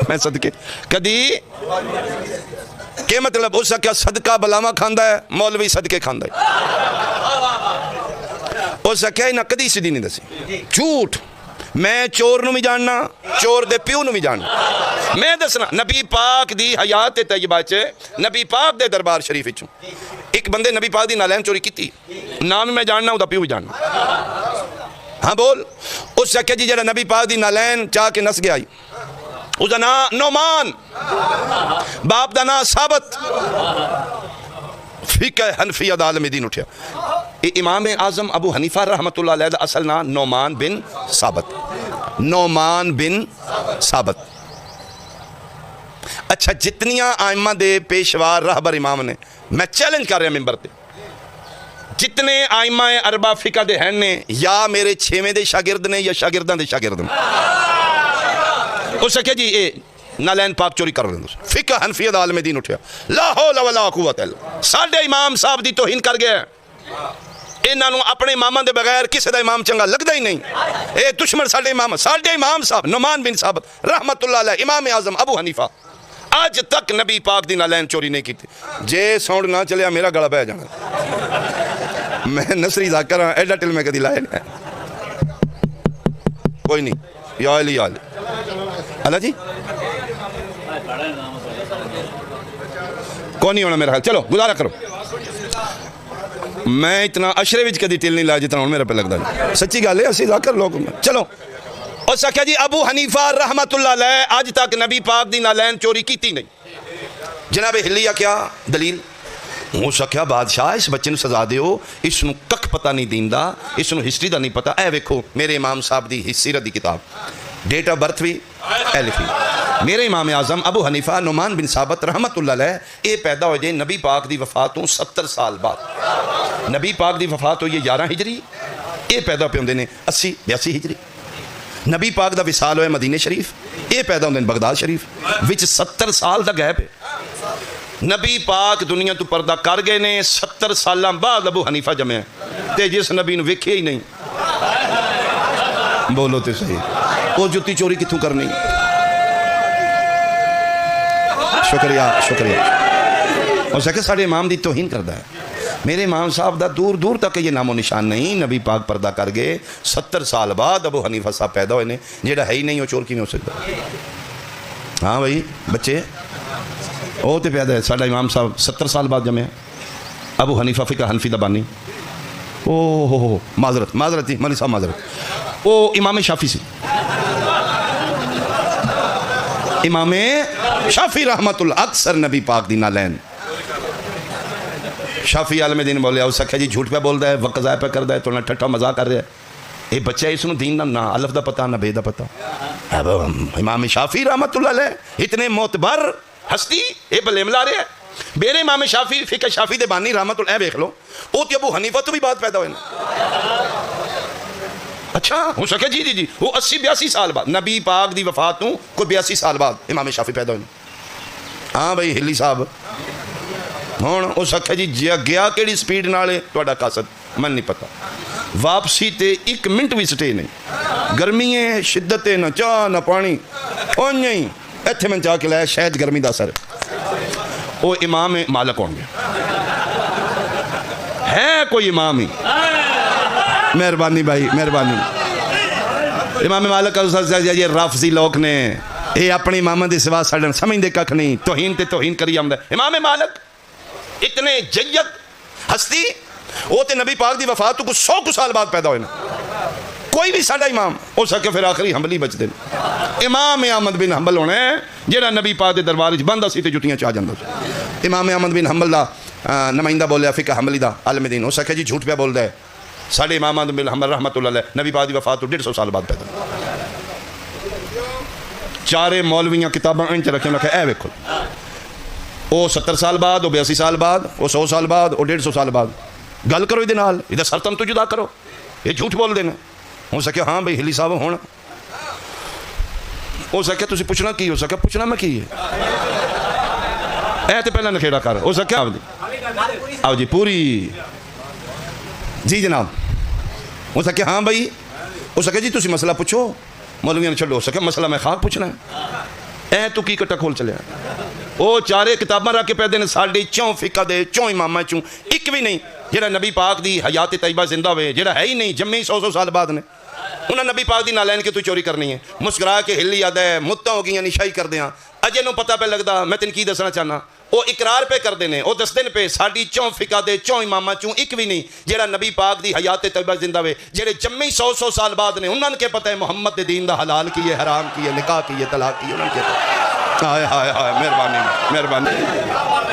میں صدقے کدی کہ مطلب ہو سکے صدقہ بلاما کھاندہ ہے، مولوی صدقے کھاندہ ہے، ہو سکے نہ کدی سیدھی نہیں دسی، جھوٹ۔ میں چور نو بھی جاننا، چور دے پیو نو بھی جاننا، میں دسنا نبی پاک دی حیات طیبہ چے، نبی پاک دے دربار شریف چوں ایک بندے نبی پاک دی نالین چوری کی تھی، نام میں جاننا او دا پیو بھی جاننا۔ ہاں بول، اس سکے جی جڑا نبی پاک دی نالین چاہ کے نس گیا آئی، اس دا نام نعمان، باپ دا نام ثابت، فقہ حنفیہ دا عالم دین اٹھیا۔ امام اعظم ابو حنیفہ رحمۃ اللہ علیہ دا اصل نام نعمان بن ثابت۔ نعمان بن ثابت. اچھا جتنیاں آئمہ دے پیشوار راہبر امام نے, میں چیلنج کر رہا ممبر تے, جتنے آئمہ اربع فقہ دے ہیں نے یا میرے 6ویں دے شاگرد نے یا شاگرداں دے شاگرد نے. اس سے کہا جی اے نالین پاک چوری کر رہے ہیں. فقہ حنفیہ دا عالم دین اٹھیا, لا حول ولا قوت الا, ساڈے امام صاحب دی توہین کر گیا. انہاں نوں اپنے اماماں دے بغیر کسے دا امام چنگا لگدا ہی نہیں. اے دشمن ساڈے امام صاحب نعمان بن ثابت رحمت اللہ علیہ, امام اعظم ابو حنیفہ, آج تک نبی پاک دی نالین چوری نہیں کی تھی. جے ساؤنڈ نہ چلیا میرا گلا بہ جانا. میں نصری ذاکر ہاں, ایڈا ٹل میں کدی لائے نہیں. کوئی نہیں, یا علی اللہ جی کون نہیں ہونا میرا خیال. چلو گزارا کرو. میں اتنا اشرے وچ کدی ٹل نہیں لایا جتنا ہوں میرا پہ لگتا ہے. سچی گل ہے, اسی ذاکر لوگ. چلو اس آخیا جی ابو حنیفہ رحمت اللہ علیہ آج تک نبی پاک دی نالین چوری کیتی نہیں. جناب ہلیہ کیا دلیل؟ اس آخیا بادشاہ اس بچے نو سزا دیو, اس نو کک پتہ نہیں دیندا, اس نو ہسٹری دا نہیں پتہ. اے ویکھو میرے امام صاحب دی سیرت دی کتاب, ڈیٹ آف برتھ بھی اے لکھی. میرے امام اعظم ابو حنیفہ نعمان بن ثابت رحمت اللہ علیہ یہ پیدا ہو جائے نبی پاک دی وفات تو 70 سال بعد. نبی پاک دی وفات ہوئی 11 ہجری, یہ پیدا پہ ہوندے نے 80-82 ہجری. نبی پاک دا وصال ہوئے مدینہ شریف, یہ پیدا ہوندے نے بغداد شریف, وچ 70 سال دا گیپ ہے. نبی پاک دنیا تو پردہ کر گئے نے 70 سالاں بعد ابو حنیفہ جمع تے جس نبی نو ویکھے ہی نہیں. بولو تے صحیح, وہ جتی چوری کتھوں کرنی. شکریہ. اور سکے ساڑھے امام دی توہین کردہ ہے. میرے امام صاحب دا دور دور تک یہ نام و نشان نہیں. نبی پاک پردہ کر گئے 70 سال بعد ابو حنیفہ صاحب پیدا ہوئے نے. جیڑا ہے ہی نہیں وہ چور کی میں ہو سکتا. ہاں بھائی بچے وہ تو پیدا ہے. ساڑھا امام صاحب 70 سال بعد جمع ابو حنیفہ فقہ حنفی دا بانی. اوہ معذرت تھی مولوی صاحب معذرت. وہ امام شافعی سی, امام شافعی رحمت اللہ اکثر نبی پاک دی نالین. شافعی عالم دین بولیا, اس آخیا جی جھوٹ پہ بول رہا ہے, وقت ضائع پہ کر رہا ہے, تو نہ ٹھٹا مزاق کر رہا ہے. یہ بچہ اس نو دین نہ الف دا پتہ نہ بے دا پتہ. اب امام شافعی رحمت اللہ علیہ اتنے معتبر ہستی یہ بلے ملا رہے ہیں. میرے امام شافعی فقہ شافعی دے بانی رحمت اللہ دیکھ لو, وہ تے ابو حنیفہ تو بھی بات پیدا ہوئے نا. اچھا ہو سکے جی وہ 80-82 سال بعد نبی پاک دی وفات تو کوئی 82 سال بعد امام شافعی پیدا ہوئے. ہاں بھائی ہلی صاحب ہوں اس آخیا جی گیا کیڑی سپیڈ نالے تہاڈا قاصد من نہیں پتا. واپسی تے 1 منٹ بھی سٹے نہیں. گرمی ہے شدت ہے, نہ چاہ نہ پانی. اونجے ہی ایتھے میں چاہ کے لایا شاید گرمی دا اثر وہ امام مالک ہوں گے. ہے کوئی امام ہی؟ مہربانی بھائی مہربانی. امام مالک یہ رافضی لوگ نے یہ اپنی امام دی سوا ساڈے سمجھ دے ککھ نہیں. توہین تے توہین کری آمدا. امام مالک اتنے جید ہستی, وہ تے نبی پاک دی وفات کو 100 سال بعد پیدا ہوئے نا. کوئی بھی ساڈا امام ہو سکے پھر آخری حنبلی بچ دے. امام احمد بن حنبل ہونا ہے جہاں نبی پاک دے دربار وچ بندہ سی تے جتیاں چاہ جاندا سی. امام احمد بن حنبل دا نمائندہ بولیا فقہ حنبلی دا عالم دین. ہو سکے جی جھوٹ پہ بول ہے. ساڈے امام احمد بن حنبل رحمت اللہ علیہ نبی پاک دی وفات تو 150 سال بعد پیدا. چارے مولویاں کتاباں انچ رکھیں لکھے اے ویکھو, وہ 70 سال بعد, وہ 82 سال بعد, وہ 100 سال بعد, وہ 150 سال بعد. گل کرو یہ نال, یہ سرتن تو جدا کرو. یہ جھوٹ بول دینا. ہو سکے ہاں بھائی ہلی صاحب ہونا. ہو سکے تسی پوچھنا کی, ہو سکے پوچھنا میں کی ہے. اے تے پہلے نکھیڑا کر. ہو سکے آؤ جی پوری جی جناب. ہو سکے ہاں بھائی, ہو سکے جی تسی مسئلہ پوچھو. مولویاں نے چھڑو, ہو سکے مسئلہ میں خاک پوچھنا ہے. اے تو کی کٹا کھول چلے. وہ چارے کتاباں رکھ کے پیدے نے ساڑھے 4 فقہ دے 4 امامہ چوں ایک بھی نہیں جہاں نبی پاک دی حیات طیبہ زندہ ہوئے, جہاں ہے ہی نہیں جمعی 100 سال بعد نے. انہاں نبی پاک دی نالین کے تو چوری کرنی ہے. مسکرا کے ہلی یاد ہے مدتاں ہو گئیاں نشائی کر دیاں. اجے نو پتہ پہ لگدا. میں تین کی دسنا چاہنا, وہ اقرار پہ کر دینے, وہ دس دن پہ ساڑھی 4 فقہ دے 4 امامہ چوں ایک بھی نہیں جہاں نبی پاک دی حیات طیبہ زندہ ہوئے, جہاں جمعی 100 سال بعد نے. انہاں کے پتہ ہے محمد دے دین دا حلال کیے, حرام کیے, نکاح کیے, طلاق کیے. انہاں کے ہائے ہائے ہائے مہربانی مہربانی.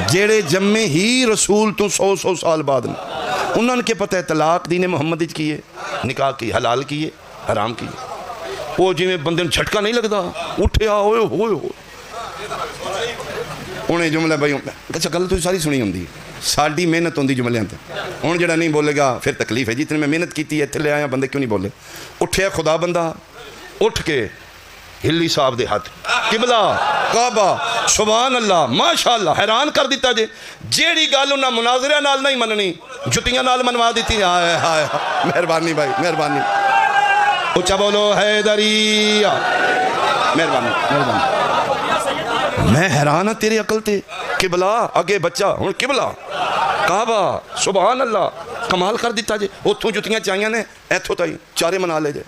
جیڑے جمع ہی رسول تو 100 سال بعد نے, انہوں کے پتہ ہے طلاق دین محمد کیے, نکاح کی, حلال کیے, حرام کیے. وہ جی بندے جھٹکا نہیں لگتا اٹھیا ہوئے ہوئے ہو انہیں جملہ بھائی اچھا گل تو ساری سنی ہوں ساری محنت ہوتی جملے تے ہوں جڑا نہیں بولے گا پھر تکلیف ہے جتنے میں محنت کی اتنے لے آیا بندے کیوں نہیں بولے اٹھیا خدا بندہ اٹھ کے ہلی صاحب دے ہاتھ قبلہ کعبہ سبحان اللہ ماشاءاللہ حیران کر دیتا جے جیڑی گل انہاں مناظرہ نال نہیں مننی جتیاں نال منوا دیتی ہائے ہائے مہربانی بھائی مہربانی اچھا بولو حیدری مہربانی مہربانی میں حیران ہاں تیری عقل تے قبلہ اگے بچہ ہوں قبلہ کعبہ سبحان اللہ کمال کر دیتا جے اتھوں جتیاں چاہیاں نے ایتھوں تائی چارے منا لے جے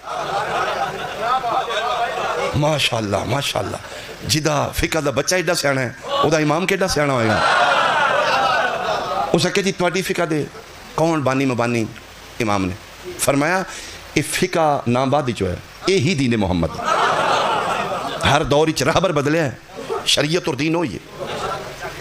ماشاءاللہ ماشاءاللہ جدہ فقہ دا بچہ ایڈا سیانا ہے او دا امام کیڈا سیانا ہوئے گا اسے کہ جی تواڈی فقہ دے کون بانی مبانی امام نے فرمایا یہ فقہ نام بعد جو ہے یہ ہی دین محمد ہر دور اچ رہبر بدلے ہے شریعت اور دین ہوئی ہے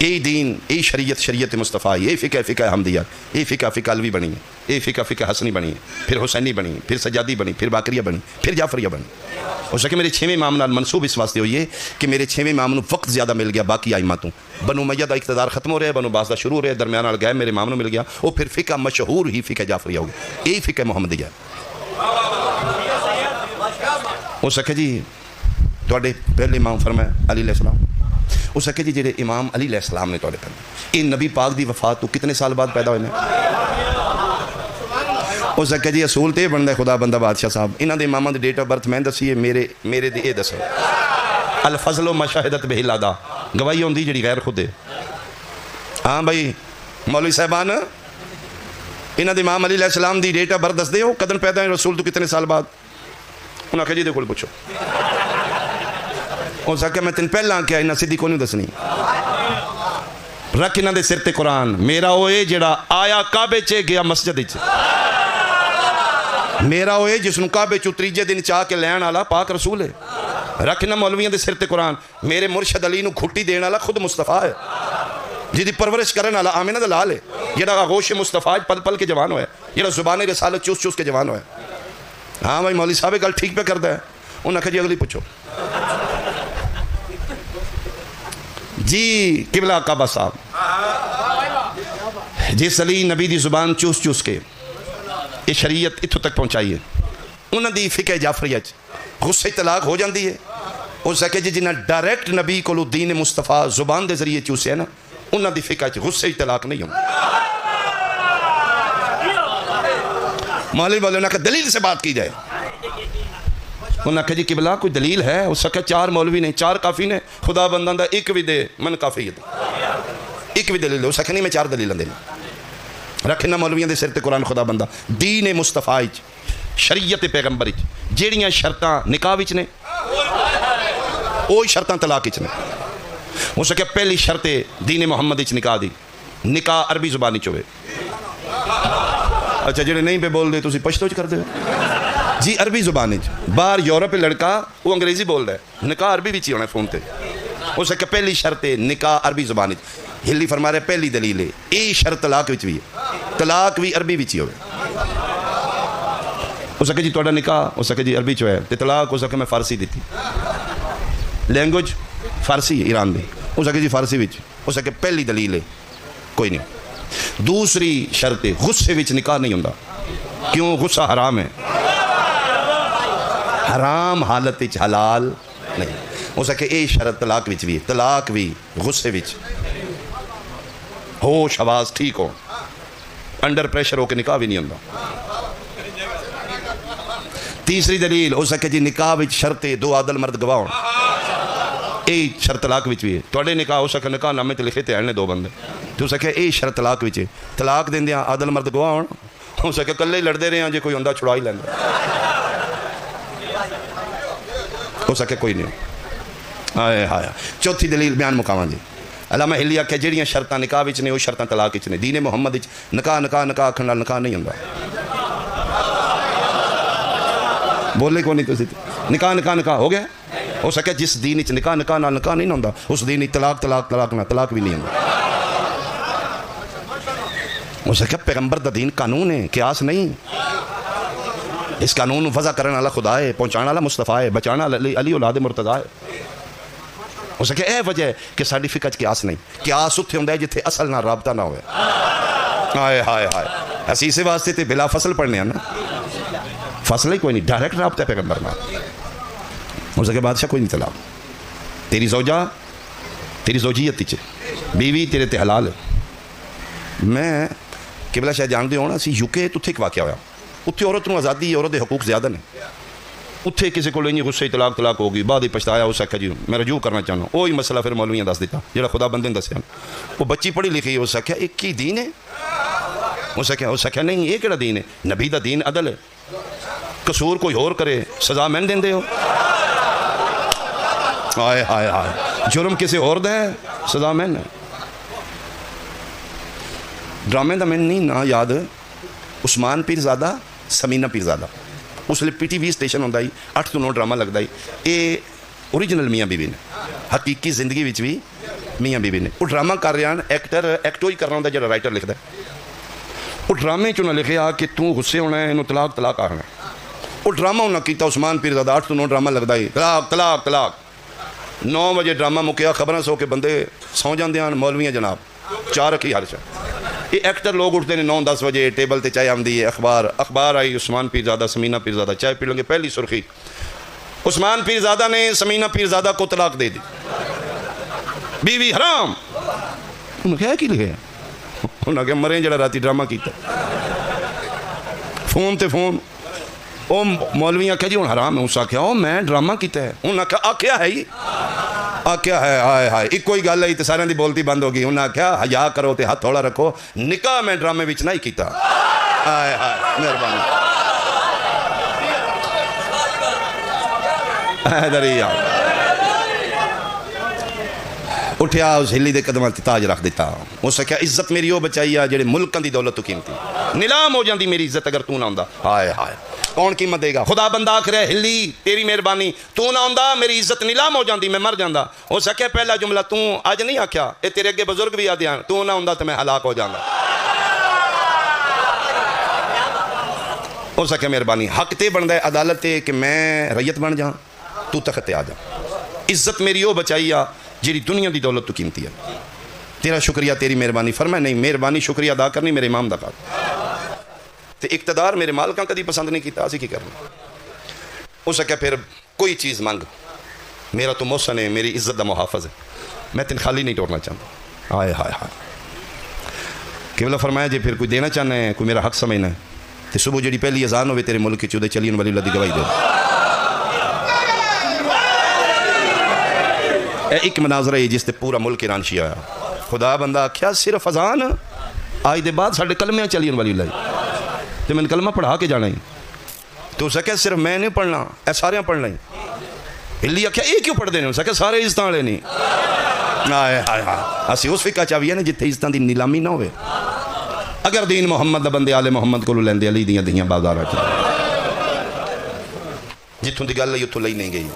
یہ دین یہ شریعت شریعت مصطفیٰ یہ فقہ حمدیہ یہ فقہ علوی بنی ہے یہ فقہ حسنی بنی ہے پھر حسینی بنی پھر سجادی بنی پھر باقریہ بنی پھر جعفریہ بنی ہو سکے میرے 6ویں امام نال منصوب اس واسطے ہوئی ہے کہ میرے 6ویں امام نو وقت زیادہ مل گیا باقی آئمہ تو بنو امیہ دا اقتدار ختم ہو رہا ہے بنو عباس دا شروع ہو رہا ہے درمیان نال گئے میرے امام نو مل گیا وہ پھر فقہ مشہور ہی فقہ جعفریہ ہو گیا یہی فقہ محمدیہ ہو سکے جی تواڈے پہلے امام فرمایا علی علیہ السلام ہو سکے جی جڑے امام علی علیہ السلام نے تواڈے پہلے ان نبی پاک دی وفات تو کتنے سال بعد پیدا ہوئے ہیں ہو سکے جی اصول تے بندا ہے خدا بندہ بادشاہ صاحب انہاں دے اماماں دی ڈیٹ آف برتھ میں دسی ہے میرے دی اے دسو الفضل و مشاہدت بہ الادا گواہی ہوندی جڑی غیر خود ہے ہاں بھائی مولوی صاحبان انہاں دے امام علی علیہ السلام دی ڈیٹ آف برتھ دس دے ہو کدن پیدا ہیں رسول تو کتنے سال بعد انہاں کہ جی دے کول پوچھو ہو سکے میں تین پہلا کیا انہاں سیدھی کو نہیں دسنی رکھ انہاں دے سر تے قرآن میرا ہوئے جڑا آیا کعبے چے گیا مسجد چے میرا ہوئے جس نو کعبے چو تریجے دن چاہ کے لین آلا پاک رسول ہے رکھنا مولویاں دے سر تے قرآن میرے مرشد علی نو گھٹی دین آلا خود مصطفیٰ ہے جدی پرورش کرن آلا آمینہ دا لال ہے جڑا آغوش مصطفیٰ پل پل کے جوان ہوئے جڑا زبان رسالت چوس چوس کے جوان ہوئے ہاں بھائی مولوی صاحب گل ٹھیک پہ کردہ ہے انہاں کہا جی اگلی پوچھو جی قبلہ کعبہ صاحب جس علی نبی دی زبان چوس چوس کے یہ شریعت اتھو تک پہنچائیے انہاں دی فقہ جعفریہ غصہ طلاق ہو جاندی ہے ہو سکے جی جنہاں ڈائریکٹ نبی کو دین مصطفیٰ زبان دے ذریعے چوسے ہیں نا انہاں دی فقہ غصہ طلاق نہیں ہوں مولوی بولے انہاں کہ دلیل سے بات کی جائے انہاں کہ جی قبلہ کوئی دلیل ہے ہو سکے 4 مولوی نہیں 4 کافی نے خدا بندان دا ایک بھی دے من کافی ہے ایک بھی دلیل ہو سکے نہیں میں 4 دلیل دینا رکھنا مولویاں دے سر تے قرآن خدا بندہ دین مصطفیٰ شریعت پیغمبر جیڑیاں شرطاں نکاح وچ نے اوہی شرطاں طلاق وچ نے ہو سکے پہلی شرط دین محمد وچ نکاح دی نکاح عربی زبانی چ ہوئے اچھا جڑے نہیں پہ بول دے تسی پشتو چ کر دے جی عربی زبان وچ باہر یورپ لڑکا وہ انگریزی بول رہا ہے نکاح عربی وچ ہی ہونا فون تے ہو سکے پہلی شرط نکاح عربی زبان وچ ہلی فرما رہے پہلی دلیل ہے یہ شرط طلاق وچ بھی ہے طلاق بھی عربی وچ ہی ہوئے ہو سکے جی تواڈا نکاح ہو سکے جی عربی چ ہے تے طلاق ہو سکے میں فارسی دیتی لینگویج فارسی ہے ایران دی ہو سکے جی فارسی وچ ہو سکے پہلی دلیل ہے کوئی نہیں دوسری شرط غصے وچ نکاح نہیں ہوندا کیوں غصہ حرام ہے حرام حالت وچ حلال نہیں ہو سکے یہ شرط طلاق وچ بھی ہے طلاق بھی غصے وچ ہوش آواز ٹھیک ہو انڈر پریشر ہو کے نکاح بھی نہیں ہوتا تیسری دلیل ہو سکے جی نکاح وچ شرط 2 عادل مرد گواہ ہون اے شرط طلاق وچ بھی ہے تواڈے نکاح ہو سکے نکاح نامے تے لکھے تے ہیں 2 بندے تو سکے اے شرط طلاق وچ ہے طلاق دیندیاں عادل مرد گواہ ہون ہو سکے کلے ہی لڑدے رہے ہیں جے کوئی ہوندا چھڑا ہی لیندا ہو سکے کوئی نہیں آئے ہایا چوتھی دلیل بیان مکاواں جی علامہ ہلیہ کہ جڑیاں شرطاں نکاح وچ نے وہ شرطاں طلاق وچ نے دین محمد وچ نکاح آکھن نال نکاح نہیں ہوندا بولے کو نہیں تسی نکاح ہو گیا ہو سکے جس دین وچ نکاح نال نکاح نہیں ہوندا اس دین طلاق نہ طلاق بھی نہیں ہوندا ہو سکے پیغمبر دا دین قانون ہے قیاس نہیں اس قانون وضع کرنے والا خدا ہے، پہنچانے والا مصطفیٰ ہے، بچانا علی اولاد مرتضیٰ ہے۔ ہو سکے اے وجہ ہے کہ ساری فقہ چ قیاس نہیں، قیاس اتھے ہوندا ہے جتھے اصل نہ رابطہ نہ ہوئے۔ ہائے ہائے ہائے، اسی اسے واسطے تے بلا فصل پڑھنے ہیں نا، فصل ہی کوئی نہیں، ڈائریکٹ رابطہ ہے پیغمبر نال۔ ہو سکے بادشاہ کوئی نہیں چلا، تیری زوجہ تیری زوجیت چ بیوی تیرے تے حلال ہے۔ میں قبلہ شاہ جانتے ہونا سی یو کے اتھے ایک واقعہ ہویا، اتھے عورت نو آزادی، عورت دے حقوق زیادہ نے، اتھے کسی کو نہیں غصے طلاق ہوگی، بعد ہی پچھتایا، اس آکھا جی میں رجوع کرنا چاہنا، وہی مسئلہ پھر مولویاں دس دیتا جڑا خدا بندے نے دسیا، وہ بچی پڑھی لکھی ہے، اس آکھا ایک ہی دین ہے، اس آکھا نہیں یہ کیڑا دین ہے، نبی دا دین عدل ہے، قصور کوئی اور کرے سزا میں دین دے ہو، ہائے ہائے ہائے، جرم کسی اور دے سزا میں نے۔ ڈرامے دا میں نہیں نا یاد، عثمان پیرزادہ سمینہ پیرزادہ، اس لیے پی ٹی وی سٹیشن ہوتا ہی 8 to 9 ڈرامہ لگتا ہی، یہ اوریجنل میاں بیوی نے، حقیقی زندگی وچ بھی میاں بیوی نے۔ وہ ڈرامہ کر رہے ہیں، ایکٹر ایکٹو ہی کرنا ہوتا ہے جڑا رائٹر لکھتا ہے، وہ ڈرامے چ انہیں لکھیا کہ تو غصے ہونا ہے، انہوں طلاق آنا ہے، وہ ڈرامہ انہیں کیتا عثمان پیرزادہ 8 to 9 ڈرامہ لگتا ہی، طلاق 9 بجے ڈرامہ مکیا، خبراں سو کے بندے سو جاندے ہیں، مولویاں جناب 4 رکھی ہر شے، یہ ایکٹر لوگ اٹھتے ہیں 9-10 بجے، ٹیبل تے چائے آمدی ہے، اخبار آئی، عثمان پیرزادہ سمینہ پیرزادہ چائے پی لیں گے، پہلی سرخی عثمان پیرزادہ نے سمینہ پیرزادہ کو طلاق دے دی، بیوی حرام، انہوں نے کہا کی لکھے، انہوں نے کہا مریں جڑا راتی ڈرامہ کیتا، فون تے فون، او مولویاں کہا جی انہوں حرام ہے، اس آکھیا او میں ڈرامہ کیتا ہے، انہوں نے کہا آکھیا ہے ہی، آکھیا ہے، آئے ہائے، ایک کوئی گل ہے تے سارے دی بولتی بند ہو گئی، انہوں نے کہا حیا کرو تے ہاتھ تھوڑا رکھو، نکاح میں ڈرامے وچ نہیں کیتا، آئے ہائے مہربانی، حیدری آؤ اٹھیا، اس ہلی دے قدمہ تاج رکھ دیتا، اس کہا عزت میری وہ بچائی ہے جڑے ملکاں دی دولت تو قیمتی، نیلام ہو جاندی میری عزت اگر تو نہ ہوندا، ہائے ہائے کون قیمت دے گا، خدا بندہ آکھ رہے ہلی تیری مہربانی، تو نہ ہوندا میری عزت نیلام ہو جاندی، میں مر جاندا، ہو سکے پہلا جملہ تو آج نہیں آکھیا، اے تیرے اگے بزرگ بھی آدیاں، تو نہ ہوندا تو میں ہلاک ہو جاندا، ہو سکے مہربانی، حق تے بندا ہے، عدالت تے کہ میں ریت بن جاں، تو تخت تے آ جا، عزت میری وہ بچائی آ جیڑی دنیا دی دولت تو قیمتی ہے، تیرا شکریہ تیری مہربانی، فرمائے نہیں مہربانی شکریہ ادا کرنی میرے امام دا کار، تے اقتدار میرے مالکاں کدی پسند نہیں کیتا، اسی کی کرنا، ہو سکے پھر کوئی چیز مانگ، میرا تو محسن ہے، میری عزت دا محافظ ہے، میں تن خالی نہیں ٹورنا چاہتا، آئے ہائے ہائے، قبلہ فرمایا جی پھر کوئی دینا چاہنا ہے، کوئی میرا حق سمجھنا ہے، تے صبح جڑی پہلی اذان ہوئے تیرے ملک کی چودے چلین والی اللہ دی گواہی دے، ایک مناظرہ ہے جس تے پورا ملک ایران شیعہ آیا، خدا بندہ کیا صرف اذان آج دے بعد ساڑھے کلمیاں چلین والی اللہ، تو میں نے کلمہ پڑھا کے جانا ہی، تو اسے کہا صرف میں نہیں پڑھنا، اے سارے پڑھنا ہی، اللہ کیا ایک کیوں پڑھ دینے، اسے کہا سارے عزتاں والے نہیں، آئے آئے آئے، اسی اس فقہ چاہیے نا جتھے عزتاں دی نیلامی نہ ہوئے، اگر دین محمد دا بندے آل محمد کو لیندے علی دیاں دیاں بازار آ جتھوں دی گل لئی اتھوں لئی نہیں گئی،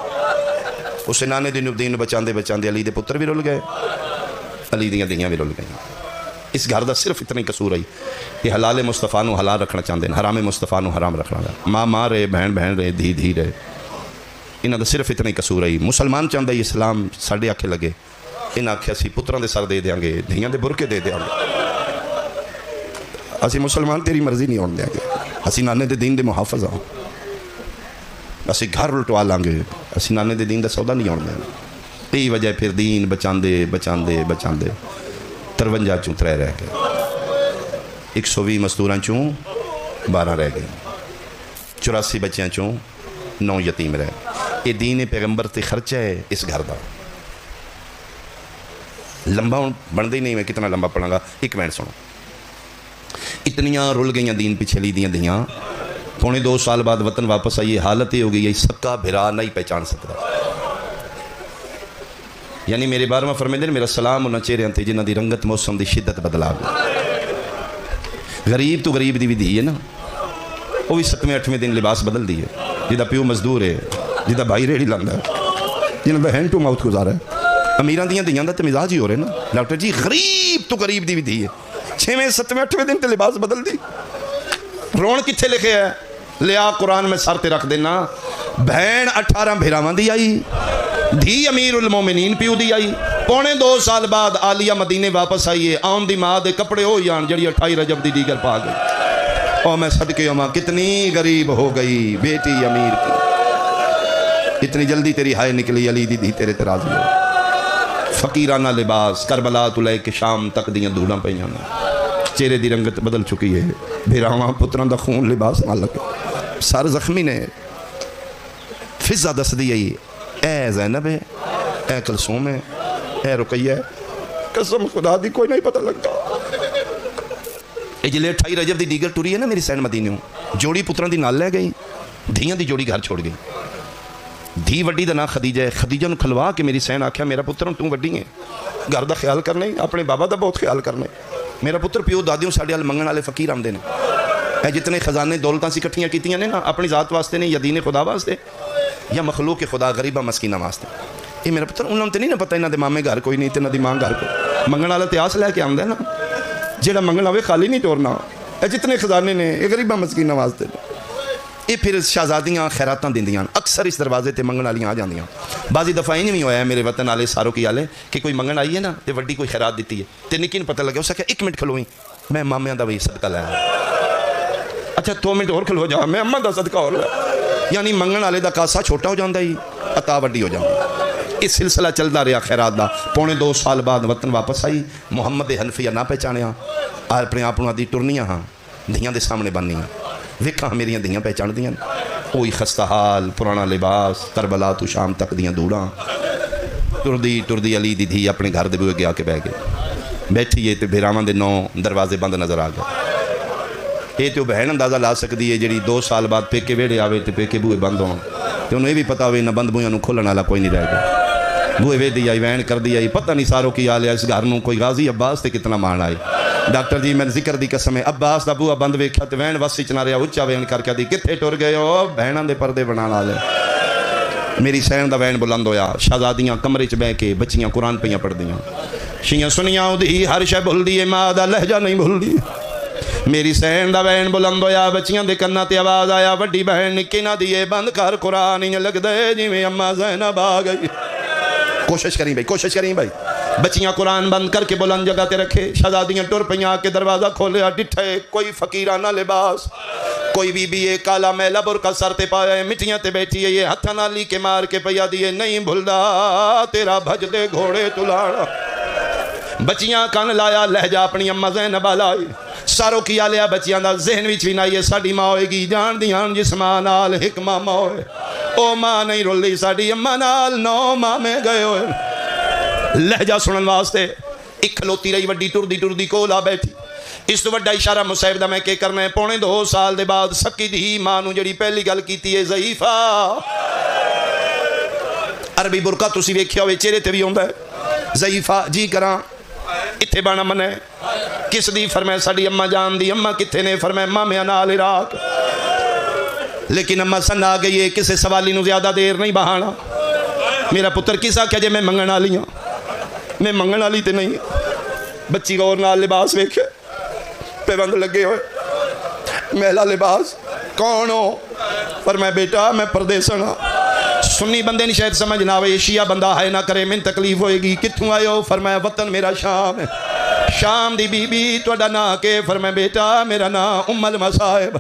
اسے نانے دین بچاندے بچاندے علی دے پتر بھی رول گئے، علی دیاں دیاں بھی رول گئیں، اس گھر دا صرف اتنی قصور ہے کہ حلال مصطفیٰ نو حلال رکھنا چاہتے ہیں، حرام مصطفیٰ نو حرام رکھنا ہے، ماں رہے بہن رہے دھی رہے، انہاں دا صرف اتنی قصور ہے، مسلمان چاہتا ہے اسلام ساڑھے آکھے لگے، انہاں آکھے اسی پتران دے سر دے دیاں گے، دھیاں دے برکے دے دیاں گے، اسی مسلمان تیری مرضی نہیں ہونے دیں گے، اسی نانے دے دین دے محافظ ہوں، اسی گھر لٹوا لیں گے، اسی نانے دے دین دے سودا نہیں ہونے دیں گے، یہی وجہ پھر دین بچاندے 53 چوں 3 رہ گئے، 120 مزدوراں چوں 12 رہ گئے، 84 بچیاں چوں 9 یتیم رہ گئے، یہ دین پیغمبر تے خرچہ ہے اس گھر دا، لمبا بندے ہی نہیں، میں کتنا لمبا پڑھاں گا، ایک منٹ سنو، اتنیاں رول گئیاں دین پیچھے لی دیاں 2.25 سال بعد وطن واپس آئیے، حالت ہی ہو گئی ہے سکا بھرا نہیں پہچان سکتا، یعنی میرے بارے میں فرمائے دیں میرا سلام انہاں چہرے ہیں جنہاں دی رنگت موسم دی شدت بدلا گئی، غریب تو غریب دی بھی دی ہے نا، وہ بھی 7ویں 8ویں دن لباس بدل دی ہے، جدہ پیو مزدور ہے، جدہ بھائی ریڑھی لاندا ہے، جنہاں دا ہینڈ ٹو ماؤتھ گزارا ہے، امیران دیاں دیاں دا تے مزاج ہی ہو رہے نا، ڈاکٹر جی غریب تو غریب دی بھی دی ہے، 6ویں 7ویں 8ویں دن تے لباس بدل دی، رون کتھے لکھے ہے، لیا قرآن میں سر تے رکھ دینا، بہن 18 بھیراواں دی آئی، دھی امیر المومنین پیو دی آئی، پونے 2 سال بعد عالیہ مدینے واپس آئیے، آن دی ماں دے کپڑے ہو جان جڑی 28 رجب دی دیگر پا گئی۔ اور میں صدقے ہوں کتنی غریب ہو گئی بیٹی امیر کی، اتنی جلدی تیری ہائے نکلی، علی دی دی تیرے تراضی ہو۔ فقیرانہ لباس کربلا تو لے کے شام تک دیاں دھوڑاں پہ چہرے دی رنگت بدل چکی ہے، بھیراواں پتران دا خون لباس نہ لگے، سر زخمی نے۔ فضا دس دی آئی، اے زینب ہے، اے کلثوم ہے، اے رقیہ ہے، قسم خدا دی کوئی نہیں پتہ لگتا۔ جلے 28 رجب دی دیگر ٹوری ہے نا میری سین مدینیوں، جوڑی پتران دی نال لے گئی، دھیاں دی جوڑی گھر چھوڑ گئی۔ دھی وڈی دا نا خدیجہ ہے، خدیجہ نو کھلوا کے میری سین آکھیا میرا پتر تو وڈی ہے، گھر دا خیال کرنے، اپنے بابا دا بہت خیال کرنے، میرا پتر پیو دادیوں ساڑے حال منگن والے فقیر آمدے نے، اے جتنے خزانے دولتاں سی کٹھیاں کیتیاں نے نا اپنی ذات واسطے نے یا دین خدا واسطے یا مخلوق خدا غریبہ مسکینہ واسطے، یہ میرا پتر انہوں نے نہیں نا پتہ انہاں دے مامے گھر کوئی نہیں تے نہ دی ماں گھر کوئی، منگن والا تیاس لے کے آمدے نا، جیڑا منگن ہوئے خالی نہیں ٹورنا، اے جتنے خزانے نے یہ غریبہ مسکینہ واسطے نے۔ یہ پھر شہزادیاں خیراتاں دیندیاں، اکثر اس دروازے تے منگن والیاں آ جاندیاں۔ بعضی دفعہ یہ نہیں ہوا ہے میرے وطن والے ساروں کی آلے کہ کوئی منگن آئی ہے نا تے وڈی کوئی خیرات دیتی ہے تے نکی نوں پتہ لگے اس کہ 1 منٹ کھلوئی میں مامیاں دا وہی صدقہ لے اچھا 2 منٹ اور کھلو جا میں اماں دا صدقہ اور لے، یعنی منگن والے دا کاسا چھوٹا ہو جاندا ہی عطا وڈی ہو جاندی۔ اس سلسلہ چلدا رہا خیرات دا، پونے 2 سال بعد وطن واپس آئی، محمد حنفیہ نہ پہچانیا، اپنے آپ دی ٹرنیاں ہاں دھیاں دے سامنے بننیاں، ویکھاں میریاں دھیاں پہچان دیاں، کوئی خستہ حال پرانا لباس کربلا تو شام تک دیاں دوڑاں، ٹردی علی دی دھی اپنے گھر دے بوئے گیا کے بہ گئے، بیٹھی ہے تے بھیراواں دے 9 دروازے بند نظر آ گئے۔ یہ تو بہن اندازہ لا سکتی ہے جڑی 2 سال بعد پیکے ویڑے آوے تے پیکے بوئے بند ہون تے انہوں یہ بھی پتا ہوئے نہ بند بوئیاں نو کھولن والا کوئی نہیں رہ گیا، بوئے وے دی آئی وین کر دی آئی، پتہ نہیں ساروں کی آلے اس گھر نو کوئی غازی عباس تے کتنا مان آئی۔ ڈاکٹر جی میں ذکر دی قسم ہے عباس دا بوئا بند ویکھیا تے وین وسی چنا رہا اچھا وین کر کے دی کتھے ٹر گئے ہو بہناں دے پردے بنان والے۔ میری سین دا وین بلند ہویا، شہزادیاں کمرے چ بیٹھ کے بچیاں قرآن پہ پڑھ دیاں، شیاں سنیاں دی ہر شے بھول دی ماں دا لہجہ نہیں بھول دی۔ میری سین دا وین بلند ہویا، بچیاں دے کناں تے آواز آیا وڈی بہن نکی نہ دیے بند کر قرآن، انج لگدا ہے جویں اماں زینب آ گئی۔ کوشش کریں بھائی، کوشش کریں بھائی، بچیاں قرآن بند کر کے بلند جگہ تے رکھے، شہزادیاں ٹر پیاں کے دروازہ کھولیا، ڈٹھے کوئی فقیرانہ لباس، کوئی بی بی کالا میلا برقع سر تے پایا ہے، مٹیاں تے بیٹھی ہے، یہ ہتھاں نال لی کے مار کے پیا دیے نہیں بھلدا تیرا بھج دے گھوڑے تلاڑا۔ بچیاں کان لایا لہجہ اپنی اماں زینب لائی، ساروں کی آلیا بچیاں دا ذہن وچ بھی نائی ہے ساڈی ماں ہوئے گی جان دیاں جس ماں نال ایک ماں ہوئے، او ماں نہیں رلی ساڈی اماں نال 9 ماں میں گئے ہوئے۔ لہجہ سنن واسطے ایک کھلوتی رہی وڈی ٹردی کولا بیٹھی، اس تو وڈا اشارہ مصیب دا میں کہ کرنا ہے، پونے 2 سال دے بعد سکی دی ماں نو جڑی پہلی گل کیتی ہے ضعیفہ، عربی برقع تسی ویکھیا ہوئے چہرے تے بھی ہوندا ہے، ضعیفہ جی کراں اتھے بانا من ہے، کس دی فرمائے ساڈی اماں جان دی، اماں کتھے نے فرمائے مامیاں نال عراق، لیکن اماں سن آ گئی ہے کسے سوالی نو زیادہ دیر نہیں بہانا، میرا پتر کسا کیا جے میں منگن والی ہوں، میں منگن والی تے نہیں، بچی غور نال لباس ویکھے پیوند لگے ہوئے، میلا لباس کون ہو فرمائے بیٹا میں پردیسن ہاں، سنی بندے نہیں شاید سمجھ نہ آوے، شیعہ بندہ ہے نہ کرے من تکلیف ہوئے گی، کتھوں آئے ہو فرمایا وطن میرا شام ہے، شام دی بی بی توڑا نا کے فرمایا بیٹا میرا نا ام المصائب،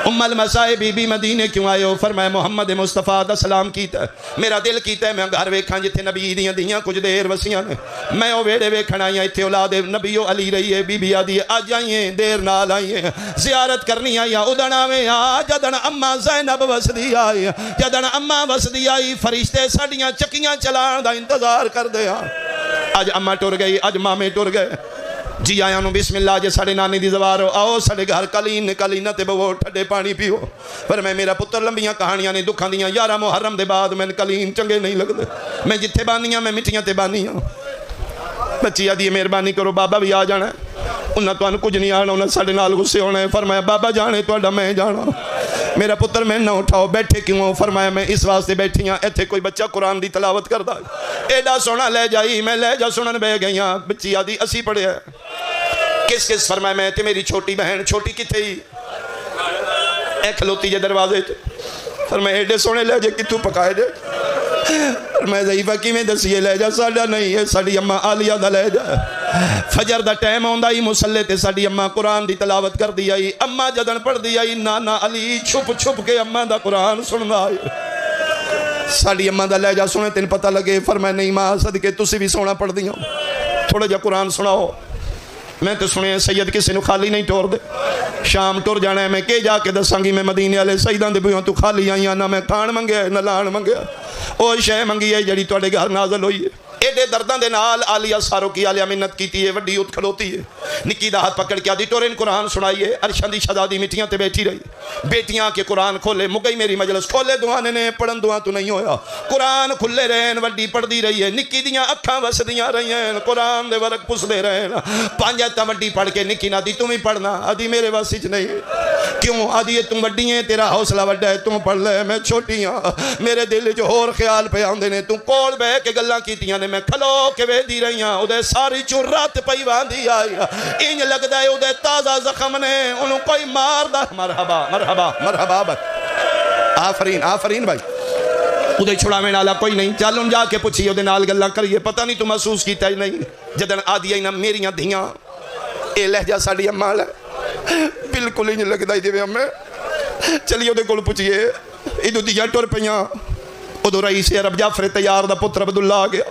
ام المصائب بی بی مدینے کیوں آئے ہو فرمایا محمد مصطفیٰ دا سلام کیتا ہے، میرا دل کیتا ہے میں گھر ویکھاں جتھے نبی دیاں دیاں کچھ دیر وسیاں نے، میں او ویڑے ویکھن آئیاں اتھے اولاد نبی و علی رہی ہے، بی بی آدھی آج آئیے دیر نال آئیے، زیارت کرنی آئیے ادھن آویں جدن اماں زینب وسدی آئی، جدن اماں وسدی آئی فرشتے ساڑیاں چکیاں چلان دا انتظار کر دے، آج اماں ٹر گئی، آج مامے ٹر گئے، جی آیا نو بسم اللہ جے ساڑے نانی دی زوارو آؤ ساڑے گھر کلینہ تے بہو ٹھڈے پانی پیو، پر میں میرا پتر لمبیاں کہانیاں نے دکھاں دیاں 11 محرم دے بعد میں کلین چنگے نہیں لگ دے، میں جتھے بانیاں میں مٹیاں تے بانیاں، بچی آدھی مہربانی کرو بابا بھی آ جانا ہے، انہاں تو کچھ نہیں آنا، انہاں ساڑے نال غصے ہونا ہے، فرمایا بابا جانے تو اڈا میں جانا، میرا پتر میں نہ اٹھاؤ بیٹھے کیوں ہو فرمایا میں اس واسطے بیٹھی ہاں ایتھے کوئی بچہ قرآن دی تلاوت کردا ایڈا سونا لے جائی میں لے جا سنن بہ گئی ہاں، بچی آدھی اسی پڑھے ہے، کس فرمایا میں تے میری چھوٹی بہن، چھوٹی کتھے ہی اے کھلوتی جے دروازے فرمایا ایڈے سونے لہجے کتوں پکائے جے؟ فرمایا ضعیفہ کیویں دسیے لہجہ ساڈا نہیں ہے، ساڈی اماں عالیہ دا لہجہ ہے۔ فجر دا ٹائم ہوندا ہی مصلے تے ساڈی اماں قرآن دی تلاوت کر دی آئی، اماں جدن پڑھ دی آئی نانا علی چھپ چھپ کے اماں دا قرآن سندا آئی۔ ساڈی اماں دا لہجہ سنے تین پتہ لگے۔ فرمایا نہیں ماں صدقے تسی بھی سونا پڑھ دیاں، تھوڑا جا قرآن سناؤ۔ میں تو سنے سید کسی نو خالی نہیں ٹور دے، شام ٹور جانا ہے میں کہ جا کے دساں گی میں مدینے والے سیداں دے بوہاں تو خالی آئیاں، نہ میں کھان منگیا نہ لان منگیا، او شے منگی ہے جڑی تواڈے گھر نازل ہوئی ہے۔ ایڈے درداں دے نال عالیہ سارو کی عالیہ منت کیتی ہے، وڈی اٹھ کھلوتی ہے، نکی دا ہاتھ پکڑ کے آدھی ٹورن قرآن سنائیے۔ عرشاں دی شہزادی مٹیاں تے بیٹھی رہی، بیٹیاں کے قرآن کھولے، مگئی میری مجلس کھولے دعانے نے پڑھن دعا تو نہیں ہویا، قرآن کھلے رہن، وڈی پڑھ دی رہی ہے، نکی دیاں اکھاں وسدیاں رہی ہیں، قرآن دے ورق پس دے رہن۔ پانچ آیتاں وڈی پڑھ کے نکی نہ دی تم ہی پڑھنا، آدھی میرے واسطے چ نہیں، کیوں؟ آدھی ہے تم وڈی ہیں، تیرا حوصلہ وڈا ہے، تم پڑھ لے، میں چھوٹی ہاں، میرے دل جو ہور خیال پہ آندے نے، تم کول بہ کے گلاں کیتیاں نے، میں کھلو کے دی رہی ہاں، اودے ساری چرات پئی واندی آئی، انج لگدا ہے اودے تازہ زخم نے انہوں کوئی مار دا۔ مرحبا مرحبا مرحبا بھائی، آفرین آفرین بھائی، اودے چھڑاویں والا کوئی نہیں، چل ان جا کے پوچھی اودے نال گلاں کریے، پتہ نہیں تو محسوس کیتا ہی نہیں جدن آدھی آئی نا میریاں دھیاں اے لہجہ ساڈی اماں ہے، بالکل انج لگدا ہے جویں اماں۔ چلیے اودے کول پوچھیے، ادو دیاں ٹر پیاں، ادو رئیس عرب جعفر طیار دا پتر عبداللہ آ گیا،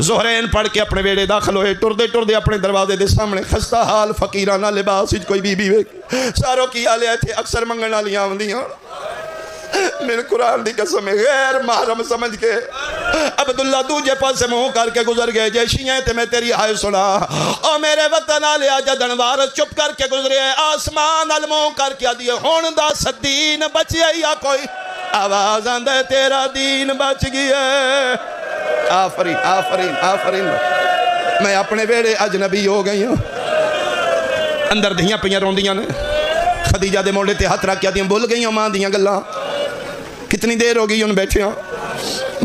زہرین پڑھ کے اپنے ویڑے داخل ہوئے، ٹردے ٹردے اپنے دروازے دے سامنے خستہ حال فقیرانہ لباس وچ کوئی بی بی ویکھی، ساروں کی آلے تھے اکثر منگن والیاں آوندیاں، میرے قرآن دی قسم غیر محرم سمجھ کے عبداللہ دوجے پاسے منہ کر کے گزر گئے، جے شیئیں تے میں تیری ہائے سنا، او میرے وطن آلیا جدن وارث چپ کر کے گزرے، آسمان الموں کر کے دیئے ہون دا صدین بچیا یا کوئی آواز آندے تیرا دین بچ گیا۔ آفرین آفرین آفرین، میں اپنے ویڑے اجنبی ہو گئی ہوں، اندر دھیاں پیاں روندیاں نے، خدیجہ دے موڑے تے ہاتھ رکھ کے دیاں بھول گئی ہوں ماں دیاں گلاں، کتنی دیر ہو گئی ان بیٹھے ہوں۔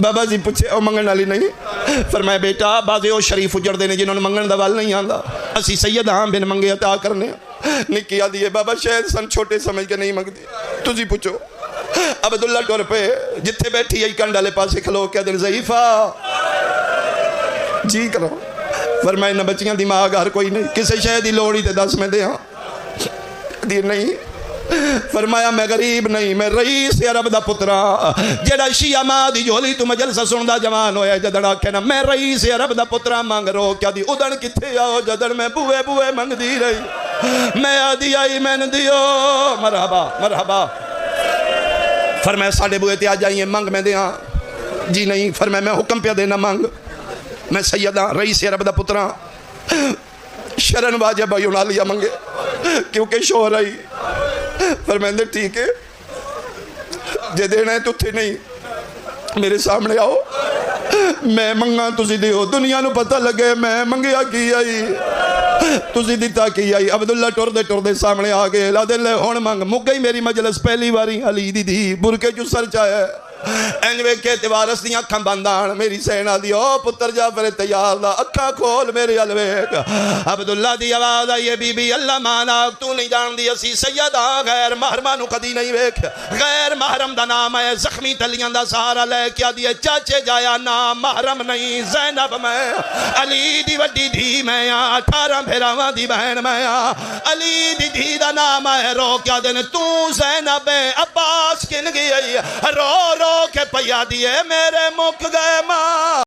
بابا جی پوچھے او منگن والی نہیں؟ فرمایا بیٹا بازے او شریف اجڑ دینے جنہوں نے منگن دا وال نہیں آندا، اسی سید ہاں بن منگے عطا کرنے۔ نکی آدھی ہے بابا شاید سن چھوٹے سمجھ کے نہیں منگتی، تجھی پوچھو۔ عبداللہ ٹور پہ جتھے بیٹھی ہے کنڈ والے پاسے کھلو کے دل ضعیفہ جی کرو، فرمایا نہ بچیاں دماغ ہر کوئی نہیں، کسے شاید ہی لوڑی تے دس میں دے ہاں دیر نہیں۔ فرمایا میں غریب نہیں، میں رئیس عرب دا پترا، جڑا شیعہ ماں دی جھولی تو مجلسہ سندا جوان ہویا، جدڑ آکھے نا میں رئیس عرب دا پترا مانگ رو کیا دی ادھن کتھے آؤ، جدڑ میں بوئے بوئے منگ دی رہی، میں آدھی آئی میں نے دیو۔ مرحبا مرحبا۔ فرمایا ساڑھے بوئے تے آ جائیے منگ میں دے ہاں، جی نہیں۔ فرمایا میں حکم پہ دینا منگ، میں سیدہ رئیس عرب دا پترا، شرن واجب آئی انہا لیا منگے کیونکہ شوہر آئی۔ فرمایا دے ٹھیک ہے جے دینا ہے تو تھے نہیں، میرے سامنے آؤ، میں منگا تسی دیو، دنیا نو پتہ لگے میں منگیا کی آئی تسی دیتا کی آئی۔ عبداللہ ٹور دے سامنے آگے لا دل ہون منگ، مک گئی میری مجلس پہلی باری علی دی دی برکے جو سر چاہے انجوے کے تیوارس دیاں اکھاں بندان، میری سینہ دی او پتر جعفر طیار دا اکھاں کھول میرے الویک۔ عبداللہ دی آواز آئیے بی بی اللہ مانا تو نہیں جان دی اسی سیدہ غیر محرمانو قدی نہیں ویک، غیر محرم دا نام ہے، زخمی تلیاں دا سہارا لے کیا دیئے چاچے جایا نام محرم نہیں، زینب میں علی دی وڈی دھی میں 18 بھیراواں دی بہن میں علی دی دھی دا نام ہے، رو کیا دن تو زینب عباس کن گئی رو رو کے پیا دیئے میرے مک گئے ماں۔